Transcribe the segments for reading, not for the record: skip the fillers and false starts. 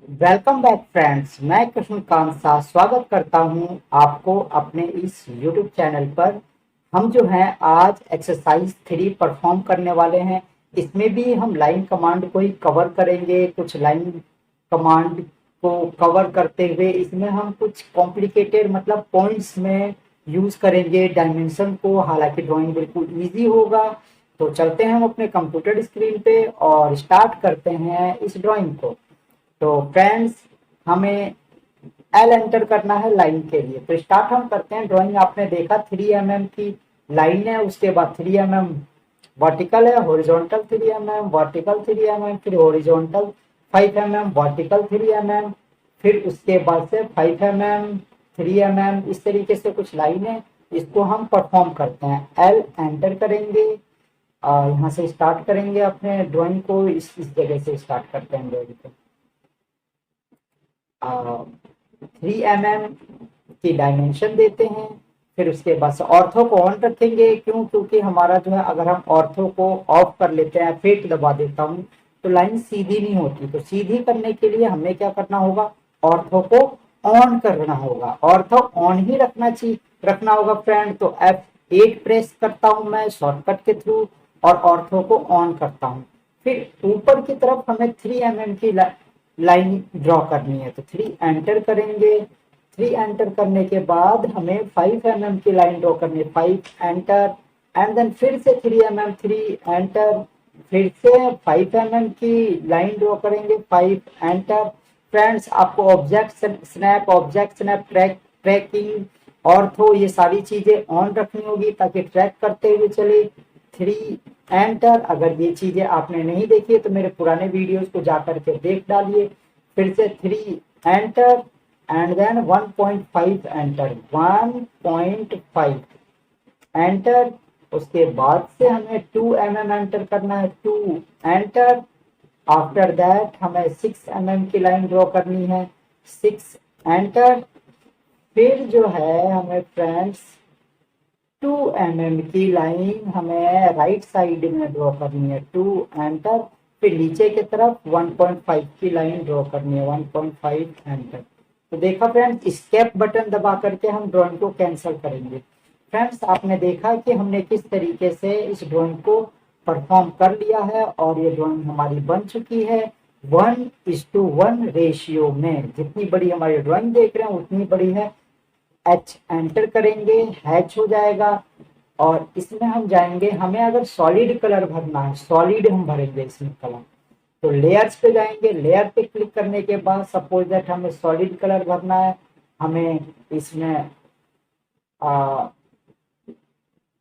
Welcome back friends. मैं कृष्णकांत शाह स्वागत करता हूं आपको अपने इस यूट्यूब चैनल पर। हम जो हैं आज एक्सरसाइज 3 परफॉर्म करने वाले हैं। इसमें भी हम लाइन कमांड को ही कवर करेंगे। कुछ लाइन कमांड को कवर करते हुए इसमें हम कुछ कॉम्प्लिकेटेड मतलब पॉइंट्स में यूज करेंगे डायमेंशन को। हालांकि ड्राइंग बिल्कुल इजी होगा। तो चलते हैं हम अपने कंप्यूटर स्क्रीन पे और स्टार्ट करते हैं इस ड्राइंग को। तो फ्रेंड्स, हमें एल एंटर करना है लाइन के लिए। तो स्टार्ट हम करते हैं। ड्राइंग आपने देखा 3 mm की लाइन है, उसके बाद 3 mm वर्टिकल है, हॉरिजॉन्टल 3 mm, वर्टिकल 3 mm, फिर हॉरिजॉन्टल 5 mm, वर्टिकल 3 mm, फिर उसके बाद से 5 mm, 3 mm, इस तरीके से कुछ लाइन है। इसको हम परफॉर्म करते हैं। एल एंटर करेंगे, यहाँ से स्टार्ट करेंगे अपने ड्राइंग को। इस जगह से स्टार्ट करते हैं ड्राइंग को। 3 mm की डायमेंशन देते हैं। फिर उसके बाद ऑर्थो को ऑन रखेंगे। क्यों? क्योंकि हमारा जो है, अगर हम ऑर्थो को ऑफ कर लेते हैं, फेट दबा देता हूँ, तो लाइन सीधी नहीं होती। तो सीधी करने के लिए हमें क्या करना होगा? ऑर्थो को ऑन करना होगा। ऑर्थो ऑन ही रखना होगा फ्रेंड। तो F8 प्रेस करता हूं मैं शॉर्टकट के थ्रू और ऑर्थो को ऑन करता हूं। फिर ऊपर की तरफ हमें 3 mm की लाइन ड्रॉ करनी है। तो 3 एंटर करेंगे। 3 एंटर करने के बाद हमें 5 mm की लाइन ड्रॉ करनी है। 5 एंटर एंड देन फिर से 3 mm, 3 एंटर, फिर से 5 mm की लाइन ड्रॉ करेंगे। 5 एंटर। फ्रेंड्स, आपको ऑब्जेक्ट स्नैप, ट्रैकिंग, ऑर्थो, ये सारी चीजें ऑन रखनी होगी ताकि ट्रैक करते हुए चले। 3 एंटर। अगर ये चीजें आपने नहीं देखी है तो मेरे पुराने वीडियोस को जाकर के देख डालिए। फिर से 3 enter and then 1.5 enter, 1.5 enter. उसके बाद से हमें 2 mm एंटर करना है। 2 एंटर। आफ्टर दैट हमें 6 mm की लाइन ड्रॉ करनी है। 6 एंटर। फिर जो है हमें फ्रेंड्स 2 mm की लाइन हमें राइट साइड में ड्रॉ करनी है। 2 एंटर। फिर नीचे की तरफ 1.5 की लाइन ड्रॉ करनी है। 1.5 एंटर। तो देखा फ्रेंड्स, स्केप बटन दबा करके हम ड्राइंग को कैंसिल करेंगे। फ्रेंड्स, आपने देखा कि हमने किस तरीके से इस ड्राइंग को परफॉर्म कर लिया है और ये ड्राइंग हमारी बन चुकी है 1:1 रेशियो में। जितनी बड़ी हमारी ड्राइंग देख रहे हैं उतनी बड़ी है। एच एंटर करेंगे, हैच हो जाएगा। और इसमें हम जाएंगे, हमें अगर सॉलिड कलर भरना है, सॉलिड हम भरेंगे इसमें कलर। तो लेयर्स पे जाएंगे। लेयर पे क्लिक करने के बाद सपोज दैट हमें सॉलिड कलर भरना है। हमें इसमें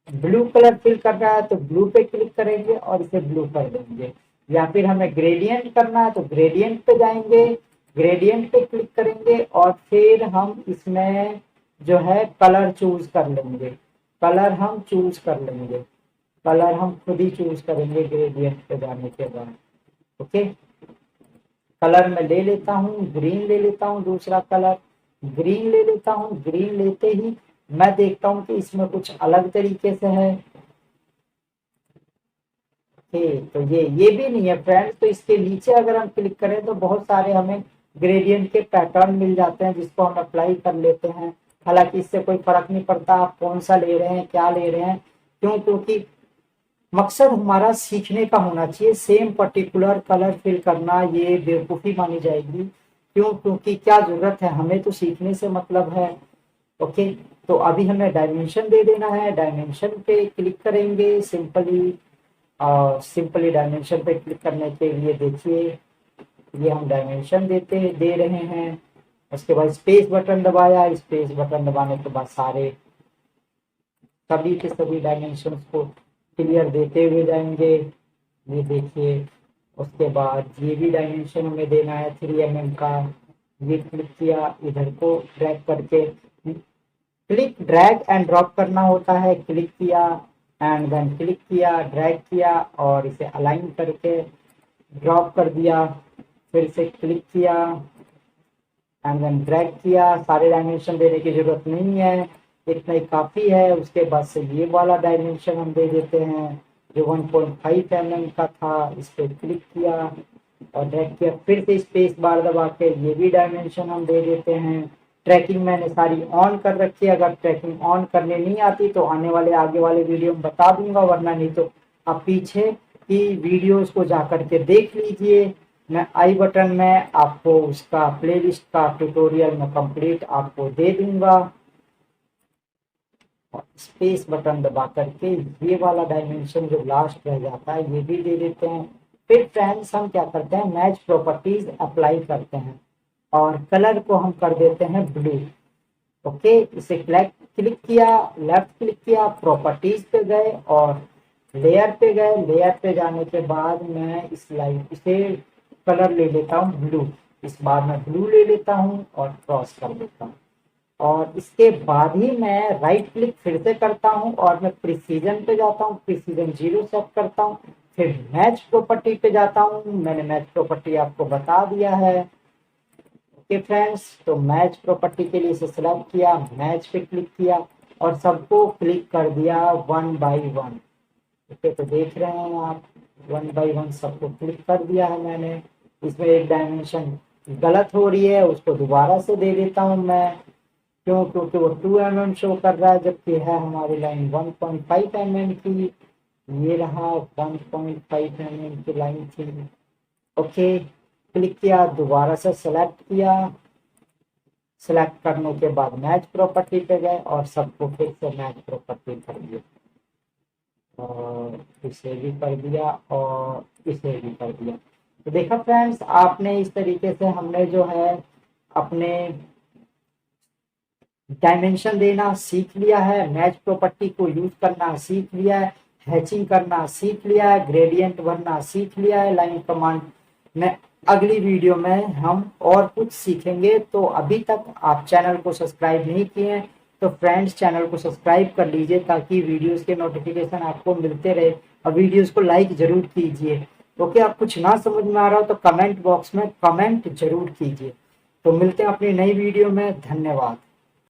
ब्लू कलर फिल करना है तो ब्लू पे क्लिक करेंगे और इसे ब्लू कर देंगे। या फिर हमें ग्रेडियंट करना है तो ग्रेडियंट पे जाएंगे, ग्रेडियंट पे क्लिक करेंगे और फिर हम इसमें जो है कलर चूज कर लेंगे। कलर हम चूज कर लेंगे। कलर हम खुद ही चूज करेंगे ग्रेडियंट पे जाने के बाद। ओके, कलर मैं ले लेता हूँ, ग्रीन ले लेता हूँ। दूसरा कलर ग्रीन ले लेता हूँ। ग्रीन लेते ही मैं देखता हूँ कि इसमें कुछ अलग तरीके से है। तो ये भी नहीं है फ्रेंड्स। तो इसके नीचे अगर हम क्लिक करें तो बहुत सारे हमें ग्रेडियंट के पैटर्न मिल जाते हैं जिसको हम अप्लाई कर लेते हैं। हालांकि इससे कोई फर्क नहीं पड़ता आप कौन सा ले रहे हैं, क्या ले रहे हैं। क्यों? क्योंकि मकसद हमारा सीखने का होना चाहिए। सेम पर्टिकुलर कलर फिल करना ये बेवकूफ़ी मानी जाएगी। क्यों? क्योंकि क्या जरूरत है, हमें तो सीखने से मतलब है। ओके, तो अभी हमें डायमेंशन दे देना है। डायमेंशन पे क्लिक करेंगे सिंपली। और सिंपली डायमेंशन पे क्लिक करने के लिए देखिए ये हम डायमेंशन दे रहे हैं। उसके बाद स्पेस बटन दबाया। स्पेस बटन दबाने के बाद सारे सभी के सभी डायमेंशंस को क्लियर देते हुए जाएंगे। ये देखिए, उसके बाद ये भी डायमेंशन हमें देना है 3 mm का। ये क्लिक किया, इधर को ड्रैग करके क्लिक ड्रैग एंड ड्रॉप करना होता है। क्लिक किया एंड देन क्लिक किया, ड्रैग किया और इसे अलाइन करके ड्रॉप कर दिया। फिर से क्लिक किया एंड देन ड्रैग किया। सारे डायमेंशन देने की जरूरत नहीं है, इतना ही काफी है। उसके बाद से ये वाला डायमेंशन हम दे देते हैं जो 1.5 mm का था। इस पर क्लिक किया और ड्रैग किया, फिर से स्पेस बार दबा के ये भी डायमेंशन हम दे देते हैं। ट्रैकिंग मैंने सारी ऑन कर रखी है, अगर ट्रैकिंग ऑन करने नहीं आती तो आने वाले आगे वाले वीडियो में बता दूंगा, वरना नहीं तो आप पीछे की वीडियोस को जा करके देख लीजिए। मैं आई बटन में आपको उसका प्लेलिस्ट का ट्यूटोरियल में कंप्लीट आपको दे दूंगा। और स्पेस बटन दबा करके ये वाला डायमेंशन जो लास्ट रह जाता है ये भी दे देते हैं। फिर फ्रेंड्स हम क्या करते हैं, मैच प्रॉपर्टीज अप्लाई करते हैं और कलर को हम कर देते हैं ब्लू। ओके, इसे क्लिक किया, लेफ्ट क्लिक किया, प्रॉपर्टीज पे गए और लेयर पे गए। लेयर पे जाने के बाद मैं इसे कलर ले लेता हूँ ब्लू। इस बार मैं ब्लू ले लेता हूँ और क्रॉस कर देता हूँ। और इसके बाद ही मैं राइट क्लिक फिर से करता हूँ और मैं प्रिसीजन पे जाता हूँ, प्रिसीजन 0 सेट करता हूँ। फिर मैच प्रॉपर्टी पे जाता हूँ, मैंने मैच प्रॉपर्टी आपको बता दिया है। ओके फ्रेंड्स, तो मैच प्रॉपर्टी के लिए इसे सिलेक्ट किया, मैच पे क्लिक किया और सबको क्लिक कर दिया 1 बाई 1। ओके, तो देख रहे हैं आप 1 बाई 1 सबको क्लिक कर दिया है मैंने। इसमें एक डायमेंशन गलत हो रही है, उसको दोबारा से दे देता हूँ मैं, क्यों, क्योंकि वो 2 mm शो कर रहा है जबकि है हमारी लाइन 1.5 mm की। ये रहा 1.5 mm की लाइन थी। ओके, क्लिक किया, दोबारा से सेलेक्ट किया, सेलेक्ट करने के बाद मैच प्रॉपर्टी पे गए और सबको फिर से मैच प्रॉपर्टी कर दिया और इसे भी कर दिया और इसे भी कर दिया। तो देखा फ्रेंड्स, आपने इस तरीके से हमने जो है अपने डायमेंशन देना सीख लिया है, मैच प्रॉपर्टी को यूज करना सीख लिया है, हैचिंग करना सीख लिया है, ग्रेडियंट भरना सीख लिया है लाइन कमांड में। अगली वीडियो में हम और कुछ सीखेंगे। तो अभी तक आप चैनल को सब्सक्राइब नहीं किए हैं तो फ्रेंड्स चैनल को सब्सक्राइब कर लीजिए ताकि वीडियोस के नोटिफिकेशन आपको मिलते रहे और वीडियोस को लाइक जरूर कीजिए। ओके, आप कुछ ना समझ में आ रहा हो तो कमेंट बॉक्स में कमेंट जरूर कीजिए। तो मिलते हैं अपनी नई वीडियो में, धन्यवाद।